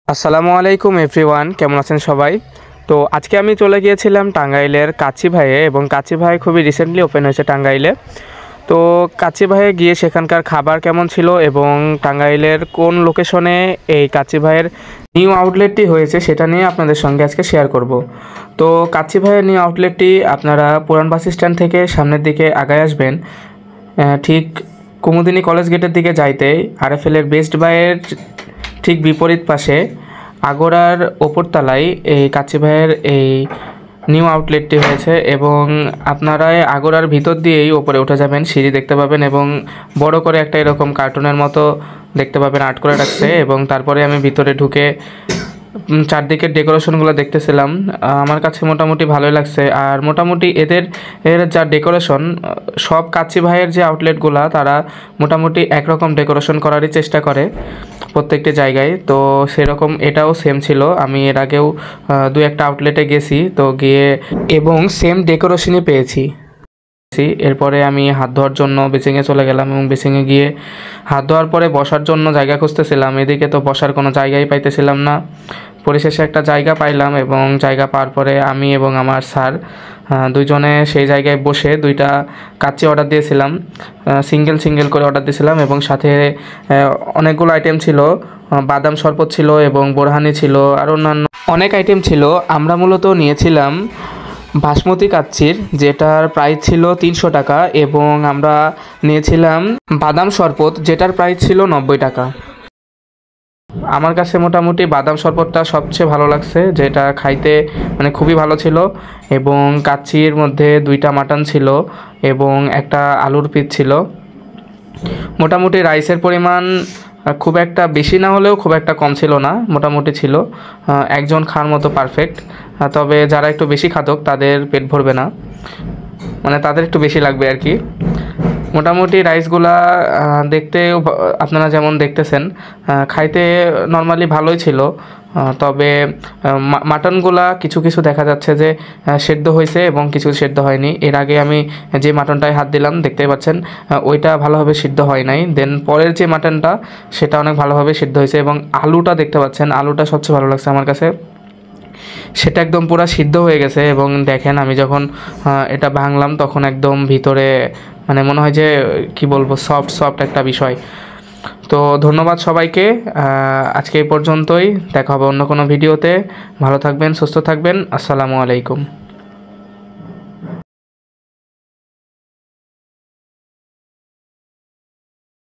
আসসালামু আলাইকুম এভরিওয়ান, কেমন আছেন সবাই? তো আজকে আমি চলে গিয়েছিলাম টাঙ্গাইলের কাচ্চি ভাইয়ে, এবং কাচ্চি ভাই খুবই রিসেন্টলি ওপেন হয়েছে টাঙ্গাইলে। তো কাচ্চি ভাইয়ে গিয়ে সেখানকার খাবার কেমন ছিল এবং টাঙ্গাইলের কোন লোকেশনে এই কাচ্চি ভাইয়ের নিউ আউটলেটটি হয়েছে সেটা নিয়ে আপনাদের সঙ্গে আজকে শেয়ার করব। তো কাচ্চি ভাইয়ের নিউ আউটলেটটি আপনারা পুরান বাস স্ট্যান্ড থেকে সামনের দিকে আগায় আসবেন, ঠিক কুমুদিনী কলেজ গেটের দিকে যাইতেই আরএফএলের বেস্ট বাইয়ের ঠিক বিপরীত পাশে আগোড়ার ওপরতলায় এই কাচ্চি ভাইয়ের এই নিউ আউটলেটটি হয়েছে। এবং আপনারা আগোড়ার ভিতর দিয়েই ওপরে উঠে যাবেন, সিঁড়ি দেখতে পাবেন এবং বড় করে একটা এরকম কার্টুনের মতো দেখতে পাবেন আর্ট করে রাখছে। এবং তারপরে আমি ভিতরে ঢুকে চারদিকের ডেকোরেশনগুলো দেখতেছিলাম, আমার কাছে মোটামুটি ভালোই লাগছে। আর মোটামুটি এর যা ডেকোরেশন, সব কাচ্চি ভাইয়ের যে আউটলেটগুলো তারা মোটামুটি একরকম ডেকোরেশন করারই চেষ্টা করে প্রত্যেকটি জায়গায়। তো সেরকম এটাও সেম ছিল। আমি এর আগেও দু একটা আউটলেটে গেছি, তো গিয়ে এবং সেম ডেকোরেশনই পেয়েছি। এরপরে আমি হাত ধোয়ার জন্য বেসিংয়ে চলে গেলাম, এবং বেসিংয়ে গিয়ে হাত ধোয়ার পরে বসার জন্য জায়গা খুঁজতেছিলাম। এদিকে তো বসার কোনো জায়গাই পাইতেছিলাম না। পরিশেষে একটা জায়গা পাইলাম, এবং জায়গা পাওয়ার পরে আমি এবং আমার স্যার দুইজনে সেই জায়গায় বসে দুইটা কাচ্চি অর্ডার দিয়েছিলাম। সিঙ্গেল করে অর্ডার দিয়েছিলাম, এবং সাথে অনেকগুলো আইটেম ছিল। বাদাম শরবত ছিল এবং বোরহানি ছিল, আর অন্যান্য অনেক আইটেম ছিল। আমরা মূলত নিয়েছিলাম বাসমতি কাচ্চির, যেটার প্রাইস ছিল 300 টাকা, এবং আমরা নিয়েছিলাম বাদাম শরবত, যেটার প্রাইস ছিল 90 টাকা। আমার কাছে মোটামুটি বাদাম শরবতটা সবচেয়ে ভালো লাগছে, যেটা খাইতে মানে খুবই ভালো ছিল। এবং কাচ্চির মধ্যে 2টা মাটন ছিল এবং একটা আলুর পিস ছিল। মোটামুটি রাইসের পরিমাণ খুব একটা বেশি না হলেও খুব একটা কম ছিল না, মোটামুটি ছিল একজন খাওয়ার মতো পারফেক্ট। তবে যারা একটু বেশি খাদক তাদের পেট ভরবে না, মানে তাদের একটু বেশি লাগবে আর কি। মোটামুটি রাইসগুলা দেখতে আপনারা যেমন দেখতেছেন, খাইতে নর্মালি ভালোই ছিল। তবে মাটনগুলা কিছু কিছু দেখা যাচ্ছে যে সেদ্ধ হয়েছে এবং কিছু সেদ্ধ হয়নি। এর আগে আমি যে মাটনটায় হাত দিলাম দেখতেই পাচ্ছেন, ওইটা ভালোভাবে সিদ্ধ হয় নাই। দেন পরের যে মাটনটা সেটা অনেক ভালোভাবে সিদ্ধ হয়েছে, এবং আলুটা দেখতে পাচ্ছেন, আলুটা সবচেয়ে ভালো লাগছে আমার কাছে। সেটা একদম পুরো সিদ্ধ হয়ে গেছে, এবং দেখেন আমি যখন এটা ভাঙলাম তখন একদম ভিতরে মানে মনে হয় যে কি বলবো, সফট একটা বিষয়। তো ধন্যবাদ সবাইকে, আজকে এই পর্যন্তই। দেখা হবে অন্য কোনো ভিডিওতে। ভালো থাকবেন, সুস্থ থাকবেন। আসসালামু আলাইকুম।